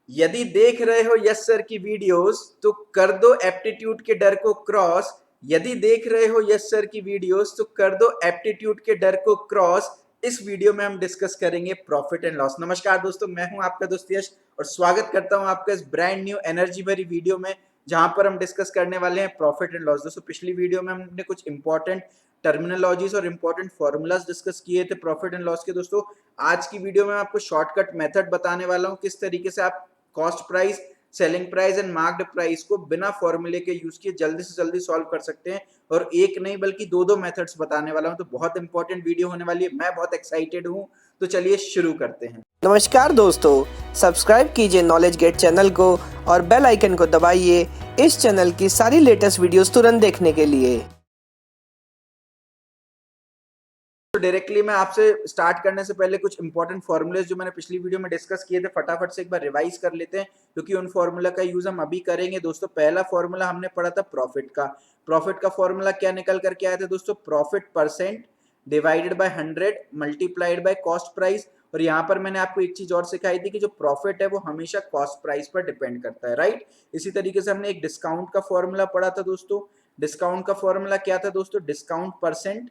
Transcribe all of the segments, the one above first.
यदि देख रहे हो यस सर की वीडियोस तो कर दो एप्टीट्यूड के डर को क्रॉस। यदि देख रहे हो यस सर की वीडियोस तो कर दो एप्टीट्यूड के डर को क्रॉस। इस वीडियो में हम डिस्कस करेंगे प्रॉफिट एंड लॉस। नमस्कार दोस्तों, मैं हूं आपका दोस्त यश और स्वागत करता हूं आपका इस ब्रांड न्यू एनर्जी भरी वीडियो में, जहां पर हम डिस्कस करने वाले हैं प्रॉफिट एंड लॉस। दोस्तों, पिछली वीडियो में हमने कुछ इंपॉर्टेंट टर्मिनोलॉजीज और इंपॉर्टेंट फॉर्मूलाज डिस्कस किए थे प्रॉफिट एंड लॉस के। दोस्तों, आज की वीडियो में आपको शॉर्टकट मेथड बताने वाला हूं, किस तरीके से आप cost price, selling price and marked price को बिना फॉर्मूले के यूज किए जल्दी से जल्दी सॉल्व कर सकते हैं। और एक नहीं बल्कि दो मेथड्स बताने वाला हूं, तो बहुत इंपॉर्टेंट वीडियो होने वाली है। मैं बहुत एक्साइटेड हूं, तो चलिए शुरू करते हैं। नमस्कार दोस्तों, सब्सक्राइब कीजिए नॉलेज गेट चैनल को और बेल आइकन को दबाइए इस चैनल की सारी लेटेस्ट वीडियोस तुरंत देखने के लिए। तो डायरेक्टली मैं आपसे स्टार्ट करने से पहले कुछ इंपॉर्टेंट फॉर्मूलेज जो मैंने पिछली वीडियो में डिस्कस किए थे फटाफट से एक बार रिवाइज कर लेते हैं, क्योंकि उन फॉर्मूला का यूज हम अभी करेंगे। दोस्तों, पहला फॉर्मूला हमने पढ़ा था प्रॉफिट का। प्रॉफिट का फॉर्मूला क्या निकल करके आया था दोस्तों? Profit percent divided by 100 multiplied by cost price. और यहाँ पर मैंने आपको एक चीज और सिखाई थी कि जो प्रॉफिट है वो हमेशा कॉस्ट प्राइस पर डिपेंड करता है, राइट। इसी तरीके से हमने एक डिस्काउंट का फॉर्मूला पढ़ा था दोस्तों। डिस्काउंट का फॉर्मूला क्या था दोस्तों? Discount percent,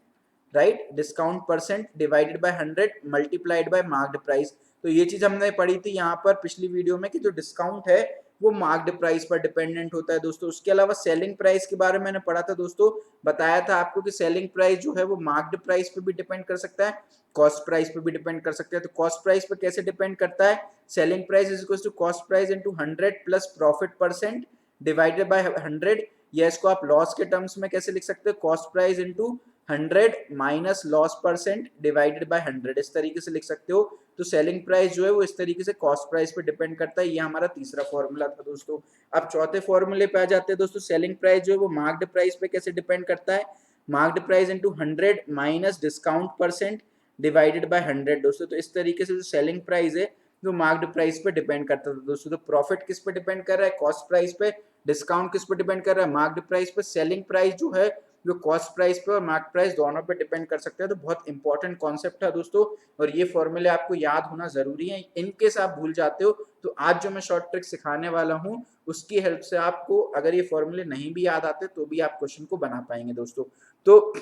right, discount percent divided by 100 multiplied by marked price. तो ये चीज हमने पढ़ी थी यहाँ पर पिछली वीडियो में कि जो डिस्काउंट है वो मार्क्ड प्राइस पर डिपेंडेंट होता है दोस्तों। उसके अलावा सेलिंग प्राइस के बारे में मैंने पढ़ा था दोस्तों, बताया था आपको कि सेलिंग प्राइस जो है वो मार्क्ड प्राइस पे भी डिपेंड कर सकता है, कॉस्ट प्राइस पे भी डिपेंड कर सकता है। तो कॉस्ट प्राइस पे कैसे डिपेंड करता है? Selling price is equal to cost price into 100 plus profit percent divided by 100, या इसको आप लॉस के टर्म्स में कैसे लिख सकते हो? Cost price into 100 minus loss percent divided by 100, इस तरीके से लिख सकते हो। तो सेलिंग प्राइस जो है वो इस तरीके से कॉस्ट प्राइस पे डिपेंड करता है। ये हमारा तीसरा फॉर्मूला था दोस्तों। अब चौथे फॉर्मूले पे आ जाते हैं दोस्तों। सेलिंग प्राइस जो है वो मार्क्ड प्राइस पे कैसे डिपेंड करता है? Marked price into 100 minus discount percent divided by 100 दोस्तों। तो इस तरीके से जो सेलिंग प्राइस है वो मार्क्ड प्राइस पे डिपेंड करता था दोस्तों। तो प्रॉफिट किस पे डिपेंड कर रहा है? कॉस्ट प्राइस पे। डिस्काउंट किस पे डिपेंड कर रहा है? मार्क्ड प्राइस पे। सेलिंग प्राइस जो है जो कॉस्ट प्राइस पे और मार्क प्राइस दोनों पे डिपेंड कर सकते हैं। तो बहुत इंपॉर्टेंट कॉन्सेप्ट है दोस्तों, और ये फॉर्मूले आपको याद होना जरूरी है। इनकेस आप भूल जाते हो तो आज जो मैं शॉर्ट ट्रिक सिखाने वाला हूँ उसकी हेल्प से आपको, अगर ये फॉर्मूले नहीं भी याद आते तो भी आप क्वेश्चन को बना पाएंगे दोस्तों। तो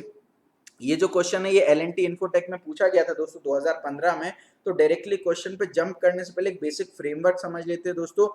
ये जो क्वेश्चन है ये एल&टी इन्फोटेक में पूछा गया था दोस्तों 2015 में। तो डायरेक्टली क्वेश्चन पे जंप करने से पहले एक बेसिक फ्रेमवर्क समझ लेते हैं दोस्तों।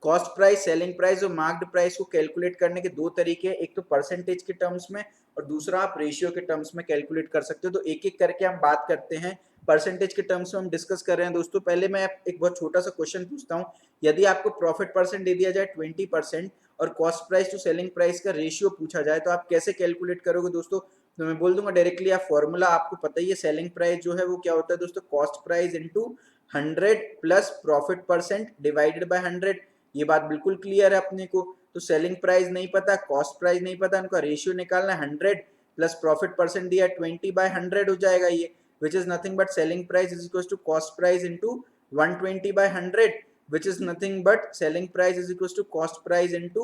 कॉस्ट प्राइस, सेलिंग प्राइस और मार्क्ड प्राइस को कैलकुलेट करने के दो तरीके हैं, एक तो परसेंटेज के टर्म्स में और दूसरा आप रेशियो के टर्म्स में कैलकुलेट कर सकते हो। तो एक एक करके हम बात करते हैं। परसेंटेज के टर्म्स में हम डिस्कस कर रहे हैं दोस्तों। पहले मैं एक बहुत छोटा सा क्वेश्चन पूछता हूँ। यदि आपको प्रॉफिट परसेंट दे दिया जाए 20% और cost price to selling price का रेशियो पूछा जाए तो आप कैसे कैलकुलेट करोगे दोस्तों? तो मैं बोल दूंगा डायरेक्टली, आप फॉर्मूला आपको पता ही है। सेलिंग प्राइस जो है वो क्या होता है दोस्तों? Cost price into 100 plus profit percent divided by 100। ये बात बिल्कुल क्लियर है अपने को। तो सेलिंग प्राइस नहीं पता, कॉस्ट प्राइस नहीं पता, उनका रेशियो निकालना है। 100 प्लस प्रॉफिट परसेंट दिया 20 बाय 100 हो जाएगा ये, which is nothing but selling price is equal to cost price into 120 by 100, which is nothing but selling price is equals to cost price into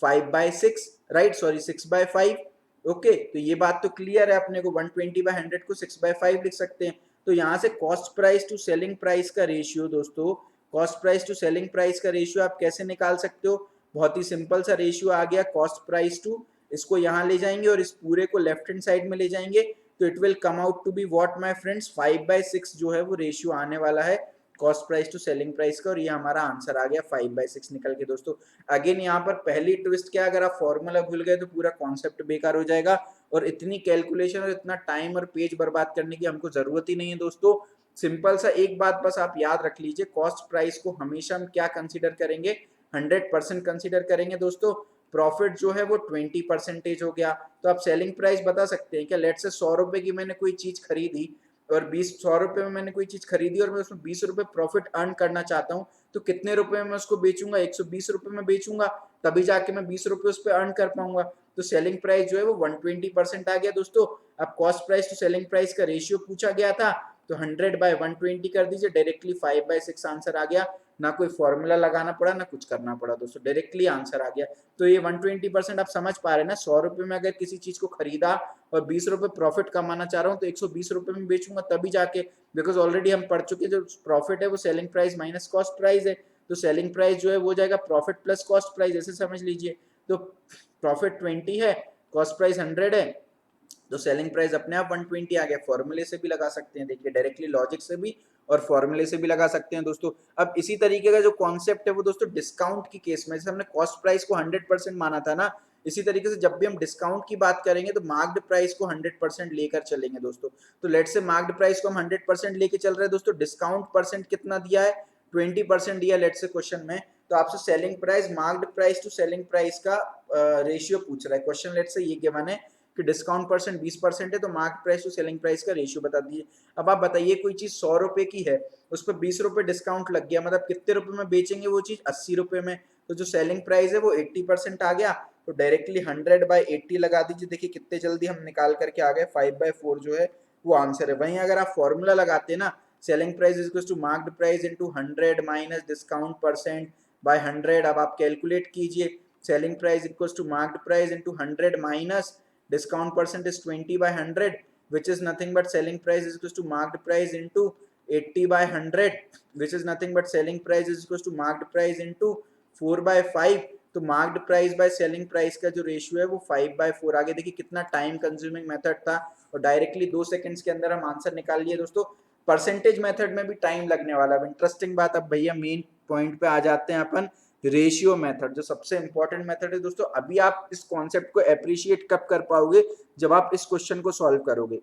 5 by 6, right, sorry 6 by 5। Okay, तो ये बात तो clear है अपने को। 120 by 100 को 6 bye 5 लिख सकते हैं। तो यहाँ से cost price to selling price का रेशियो दोस्तों, cost price to selling price का रेशियो आप कैसे निकाल सकते हो? बहुत ही सिंपल सा रेशियो आ गया, कॉस्ट प्राइस टू, इसको यहाँ ले जाएंगे और इस पूरे को लेफ्ट हैंड साइड में ले जाएंगे तो it will come out to be what my friends? 5 by 6 जो है वो रेशियो आने वाला है cost price to selling price का। और ये हमारा आंसर आ गया 5 by 6 निकल के दोस्तों। अगेन यहाँ पर पहली ट्विस्ट क्या, अगर आप फॉर्मूला भूल गए तो पूरा कॉन्सेप्ट बेकार हो जाएगा और इतनी कैलकुलेशन और इतना टाइम और पेज बर्बाद करने की हमको जरूरत ही नहीं है दोस्तों। सिंपल सा एक बात बस आप याद रख लीजिए, कॉस्ट प्राइस को हमेशा हम क्या कंसिडर करेंगे? 100% कंसिडर करेंगे दोस्तों। प्रॉफिट जो है वो 20% हो गया। तो आप सेलिंग प्राइस बता सकते हैं क्या? लेट से 100 रुपए की मैंने कोई चीज खरीदी और 100 रुपए में मैंने कोई चीज खरीदी और मैं उसमें 20 रुपए प्रॉफिट अर्न करना चाहता हूँ, तो कितने रुपए में मैं उसको बेचूंगा? 120 रुपए में बेचूंगा, तभी जाके मैं 20 रुपए उस पर अर्न कर पाऊंगा। तो सेलिंग प्राइस जो है वो 120% आ गया दोस्तों। अब cost price to selling price का रेशियो पूछा गया था, तो 100 बाय 120 कर दीजिए, डायरेक्टली 5 by 6 आंसर आ गया। ना कोई फॉर्मूला लगाना पड़ा, ना कुछ करना पड़ा दोस्तों, डायरेक्टली आंसर आ गया। तो ये 120% आप समझ पा रहे हैं ना? 100 रुपए में अगर किसी चीज को खरीदा और 20 रुपए प्रॉफिट कमाना चाह रहा हूँ तो 120 रुपए में बेचूंगा तभी जाके, बिकॉज ऑलरेडी हम पढ़ चुके जो प्रॉफिट है वो selling price minus cost price है। तो सेलिंग प्राइस जो है वो जाएगा प्रॉफिट प्लस कॉस्ट प्राइस, ऐसे समझ लीजिए। तो प्रॉफिट 20 है, कॉस्ट प्राइस 100 है, तो सेलिंग प्राइस अपने आप 120 आ गया। फॉर्मूले से भी लगा सकते हैं, देखिए डायरेक्टली लॉजिक से भी और फॉर्मूले से भी लगा सकते हैं दोस्तों। अब इसी तरीके का जो कॉन्सेप्ट है वो दोस्तों डिस्काउंट की केस में, जैसे हमने कॉस्ट प्राइस को 100% माना था ना, इसी तरीके से जब भी हम डिस्काउंट की बात करेंगे तो मार्क्ड प्राइस को 100% लेकर चलेंगे दोस्तों। तो लेट से मार्क्ड प्राइस को हम 100% लेके चल रहे हैं दोस्तों, डिस्काउंट परसेंट कितना दिया है, 20% दिया लेट से क्वेश्चन में। तो आपसे selling price marked price to selling price का रेशियो पूछ रहा है क्वेश्चन, लेट से ये गिवन है कि डिस्काउंट परसेंट 20% है, तो market price to selling price का रेशियो बता दीजिए। अब आप बताइए कोई चीज 100 रुपए की है, उस पर 20 रुपए डिस्काउंट लग गया, मतलब कितने रुपए में बेचेंगे वो चीज, 80 रुपए में। तो जो सेलिंग प्राइस है वो 80% आ गया, तो डायरेक्टली 100/80 लगा दीजिए। देखिए कितने जल्दी हम निकाल करके आ गए, 5/4 जो है वो आंसर है। वहीं अगर आप फॉर्मूला लगाते ना, selling price is equal to marked price into 100 minus discount percent by 100। अब आप कैलकुलेट कीजिए, selling price equal to marked price into 100 minus discount percent is 20/100, which is nothing but selling price is equals to marked price into 80/100, which is nothing but selling price is equals to marked price into 4/5। तो marked price by selling price का जो ratio है वो 5/4 आगे। देखिए कितना time consuming method था, और डायरेक्टली 2 सेकंड्स के अंदर हम आंसर निकाल लिए दोस्तों। परसेंटेज मेथड में भी टाइम लगने वाला है। इंटरेस्टिंग बात, अब भैया मेन पॉइंट पे आ जाते हैं अपन, रेशियो मेथड जो सबसे इंपॉर्टेंट मेथड है दोस्तों। अभी आप इस कॉन्सेप्ट को अप्रिशिएट कब कर पाओगे, जब आप इस क्वेश्चन को सॉल्व करोगे।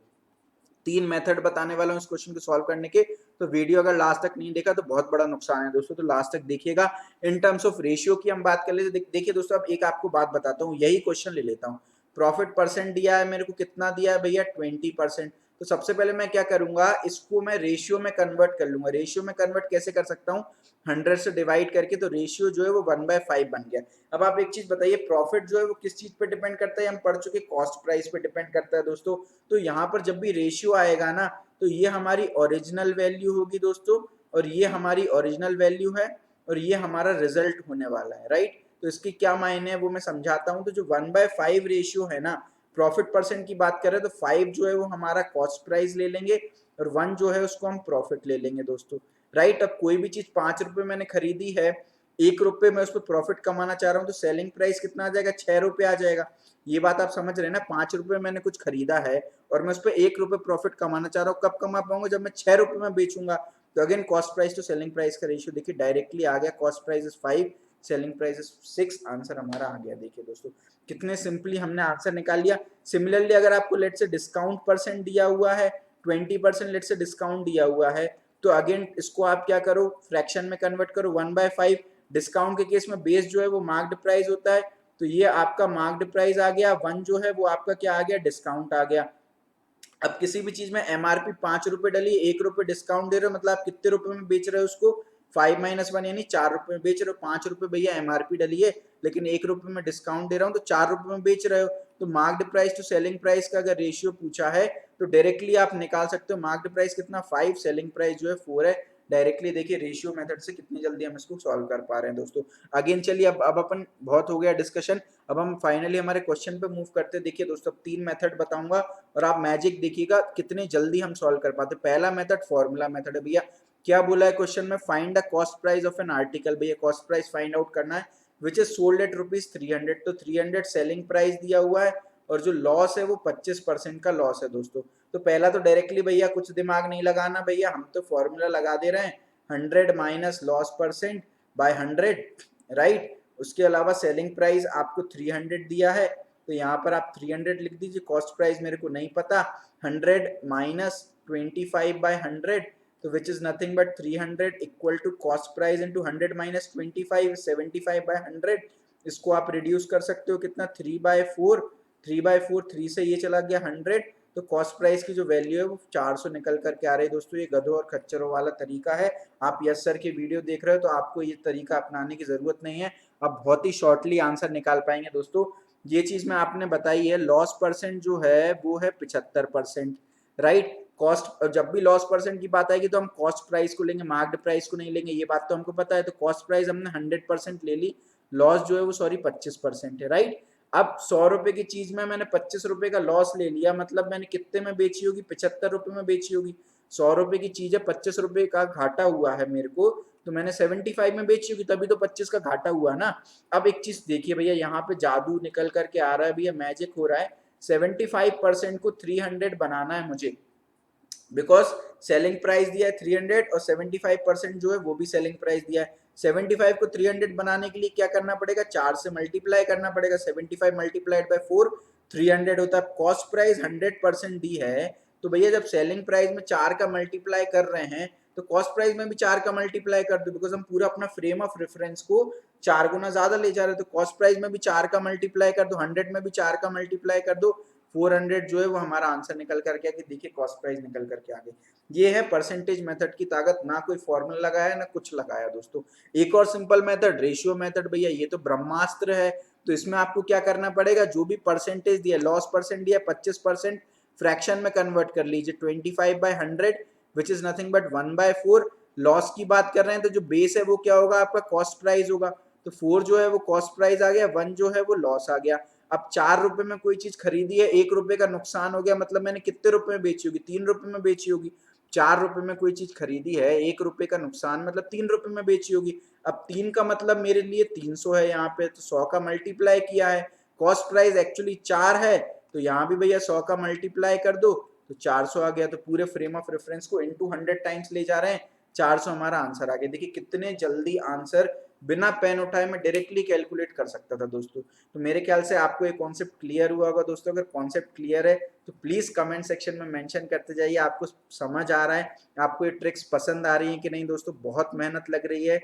3 मेथड बताने वाला हूं इस क्वेश्चन को सॉल्व करने के, तो वीडियो अगर लास्ट तक नहीं देखा तो बहुत बड़ा नुकसान है दोस्तों, तो लास्ट तक देखिएगा। इन टर्म्स ऑफ रेशियो की हम बात कर लेते, देखिए दोस्तों अब एक आपको बात बताता हूँ, यही क्वेश्चन ले लेता हूँ। प्रॉफिट परसेंट दिया है मेरे को, कितना दिया है भैया, 20%। तो सबसे पहले मैं क्या करूंगा, इसको मैं रेशियो में कन्वर्ट कर लूंगा। रेशियो में कन्वर्ट कैसे कर सकता हूँ, 100 से डिवाइड करके, तो रेशियो जो है वो 1/5 बन गया। अब आप एक चीज बताइए, प्रॉफिट जो है वो किस चीज पे डिपेंड करता है, हम पढ़ चुके कॉस्ट प्राइस पे डिपेंड करता है दोस्तों। तो यहाँ पर जब भी रेशियो आएगा ना, तो ये हमारी ओरिजिनल वैल्यू होगी दोस्तों, और ये हमारी ओरिजिनल वैल्यू है, और ये हमारा रिजल्ट होने वाला है, राइट। तो इसकी क्या मायने है वो मैं समझाता हूँ। तो जो 1/5 रेशियो है ना, प्रॉफिट परसेंट की बात करें तो 5 जो है वो हमारा कॉस्ट प्राइस ले लेंगे, और 1 जो है उसको हम प्रॉफिट ले लेंगे दोस्तों, राइट। अब कोई भी चीज 5 रुपए मैंने खरीदी है, 1 रुपए में उस पर प्रॉफिट कमाना चाह रहा हूँ, तो सेलिंग प्राइस कितना आ जाएगा, 6 रुपए आ जाएगा। ये बात आप समझ रहे हैं ना, 5 रुपए मैंने कुछ खरीदा है और मैं उस पर 1 रुपए प्रॉफिट कमाना चाह रहा हूँ, कब कमा पाऊंगा, जब मैं 6 रुपए में बेचूंगा। तो again cost price to selling price का रेशियो देखिए डायरेक्टली आ गया, cost price is 5, selling price is 6, answer हमारा आ गया। देखिए दोस्तों कितने सिंपली हमने आंसर निकाल लिया। सिमिलरली अगर आपको लेट से डिस्काउंट परसेंट दिया हुआ है, 20% लेट से डिस्काउंट दिया हुआ है, तो अगेन इसको आप क्या करो, फ्रैक्शन में कन्वर्ट करो, 1/5। डिस्काउंट के केस में बेस जो है वो मार्क्ड प्राइस होता है, तो ये आपका मार्क्ड प्राइस आ गया, 1 जो है वो आपका क्या आ गया, डिस्काउंट आ गया। अब किसी भी चीज में एमआरपी 5 रुपए डली, 1 रुपए डिस्काउंट दे रहे हो, मतलब आप कितने रुपए में बेच रहे हो उसको, 5 - 1 यानी 4 रुपए में बेच रहे हो। 5 रुपए भैया एमआरपी डली है, लेकिन 1 रुपए में डिस्काउंट दे रहा हूँ, तो 4 रुपए में बेच रहे हो। तो marked price to selling price का अगर रेशियो पूछा है तो डायरेक्टली आप निकाल सकते हो, मार्क्ड प्राइस कितना 5, सेलिंग प्राइस जो है 4 है। डायरेक्टली देखिए रेशियो मेथड से कितनी जल्दी हम इसको सॉल्व कर पा रहे हैं दोस्तों। अगेन चलिए अब अपन बहुत हो गया डिस्कशन, अब हम फाइनली हमारे क्वेश्चन पे मूव करते हैं। देखिए दोस्तों 3 मेथड बताऊंगा और आप मैजिक देखिएगा कितने जल्दी हम सॉल्व कर पाते। पहला मेथड फॉर्मूला मेथड है भैया। क्या बोला है क्वेश्चन में, find the cost price of an article. भैया कॉस्ट प्राइस फाइंड आउट करना है विच इज सोल्ड एट ₹300। तो 300 सेलिंग प्राइस दिया हुआ है, और जो लॉस है वो 25% का लॉस है दोस्तों। तो पहला तो डायरेक्टली भैया कुछ दिमाग नहीं लगाना भैया, हम तो फॉर्मूला लगा दे रहे हैं, 100 minus loss percent by 100, right. उसके अलावा सेलिंग प्राइस आपको 300 दिया है, तो यहाँ पर आप 300 लिख दीजिए। कॉस्ट प्राइस मेरे को नहीं पता, 100 माइनस 25/100, तो which is nothing but 300 equal to cost price into 100 minus 25, 75/100। इसको आप रिड्यूस कर सकते हो कितना, 3/4, 3/4, 3 से ये चला गया 100, तो कॉस्ट प्राइस की जो वैल्यू है वो 400 निकल करके आ रही है दोस्तों। ये गधों और खच्चरों वाला तरीका है। आप यस सर की वीडियो देख रहे हो तो आपको ये तरीका अपनाने की जरूरत नहीं है, आप बहुत ही शॉर्टली आंसर निकाल पाएंगे दोस्तों। ये चीज में आपने बताई है, लॉस परसेंट जो है वो है 75%, राइट। कॉस्ट, जब भी लॉस परसेंट की बात आएगी तो हम कॉस्ट प्राइस को लेंगे, मार्क्ड प्राइस को नहीं लेंगे, ये बात तो हमको पता है। तो कॉस्ट प्राइस हमने 100% ले ली, लॉस जो है वो 25% है, राइट। अब 100 रुपए की चीज में मैंने 25 रुपए का लॉस ले लिया, मतलब मैंने कितने में बेची होगी, 75 रुपए में बेची होगी। 100 रुपए की चीज है, 25 रुपए का घाटा हुआ है मेरे को, तो मैंने 75 में बेची होगी, तभी तो 25 का घाटा हुआ ना। अब एक चीज देखिए भैया, यहाँ पे जादू निकल करके आ रहा है भैया, मैजिक हो रहा है। 75% को 300 बनाना है मुझे, बिकॉज सेलिंग प्राइस दिया है 300 और 75% जो है वो भी सेलिंग प्राइस दिया है। 75 को 300 बनाने के लिए क्या करना पड़ेगा, 4 से मल्टीप्लाई करना पड़ेगा। 75 मल्टीप्लाइड बाय 4 300 होता है। कॉस्ट प्राइस 100% दी है, तो भैया जब सेलिंग प्राइस में 4 का मल्टीप्लाई कर रहे हैं तो कॉस्ट प्राइस में भी 4 का मल्टीप्लाई कर दो, बिकॉज हम पूरा अपना फ्रेम ऑफ रेफरेंस को 4 गुना ज्यादा ले जा रहे हैं। तो कॉस्ट प्राइस में भी 4 का मल्टीप्लाई कर दो, 100 में भी 4 का मल्टीप्लाई कर दो, 400 जो है वो हमारा आंसर निकल करके आ गया। देखिए कॉस्ट प्राइस निकल करके आ गई। ये है परसेंटेज मेथड की ताकत, ना कोई फॉर्मूला लगाया ना कुछ लगाया दोस्तों। एक और सिंपल मेथड, रेशियो मेथड भैया, ये तो ब्रह्मास्त्र है। तो इसमें आपको क्या करना पड़ेगा, जो भी परसेंटेज दिया, लॉस परसेंट दिया 25%, फ्रैक्शन में कन्वर्ट कर लीजिए 25/100 विच इज नथिंग बट 1/4। लॉस की बात कर रहे हैं तो जो बेस है वो क्या होगा, आपका कॉस्ट प्राइस होगा। तो 4 जो है वो कॉस्ट प्राइस आ गया, 1 जो है वो लॉस आ गया। अब 4 रुपए में कोई चीज खरीदी है, 1 रुपए का नुकसान हो गया, मतलब मैंने कितने रुपए में बेची होगी, 3 रुपए में बेची होगी। 4 रुपए में कोई चीज खरीदी है, 1 रुपए का नुकसान, मतलब 3 रुपए में बेची होगी। अब 3 का मतलब मेरे लिए 300 है यहाँ पे, तो 100 का मल्टीप्लाई किया है। कॉस्ट प्राइस एक्चुअली 4 है, तो यहाँ भी भैया 100 का मल्टीप्लाई कर दो तो 400 आ गया। तो पूरे फ्रेम ऑफ रेफरेंस को इनटू 100 टाइम्स ले जा रहे हैं, 400 हमारा आंसर आ गया। देखिए कितने जल्दी आंसर बिना पेन उठाए मैं डायरेक्टली कैलकुलेट कर सकता था दोस्तों। तो मेरे ख्याल से आपको ये कॉन्सेप्ट क्लियर हुआ होगा दोस्तों। अगर कॉन्सेप्ट क्लियर है तो प्लीज कमेंट सेक्शन में मेंशन करते जाइए, आपको समझ आ रहा है, आपको ये ट्रिक्स पसंद आ रही है कि नहीं दोस्तों। बहुत मेहनत लग रही है,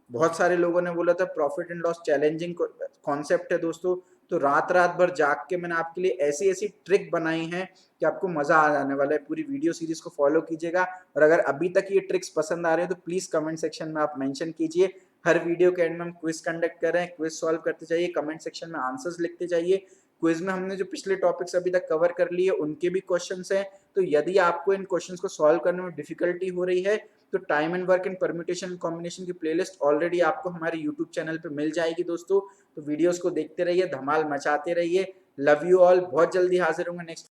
बहुत सारे लोगों ने बोला था profit and loss challenging concept है दोस्तों। तो रात रात भर जाग के मैंने आपके लिए ऐसी ऐसी ट्रिक बनाई है कि आपको मजा आ जाने वाला है। पूरी वीडियो सीरीज को फॉलो कीजिएगा, और अगर अभी तक ये ट्रिक्स पसंद आ रहे हैं तो प्लीज कमेंट सेक्शन में आप मेंशन कीजिए। हर वीडियो के एंड में हम क्विज कंडक्ट कर रहे हैं, क्विज सॉल्व करते जाइए, कमेंट सेक्शन में आंसर्स लिखते जाइए। क्विज में हमने जो पिछले टॉपिक्स अभी तक कवर कर लिए उनके भी क्वेश्चंस हैं, तो यदि आपको इन क्वेश्चंस को सॉल्व करने में डिफिकल्टी हो रही है तो time and work and permutation combination की प्लेलिस्ट ऑलरेडी आपको हमारे यूट्यूब चैनल पे मिल जाएगी दोस्तों। तो वीडियोस को देखते रहिए, धमाल मचाते रहिए। लव यू ऑल, बहुत जल्दी हाजिर होंगे नेक्स्ट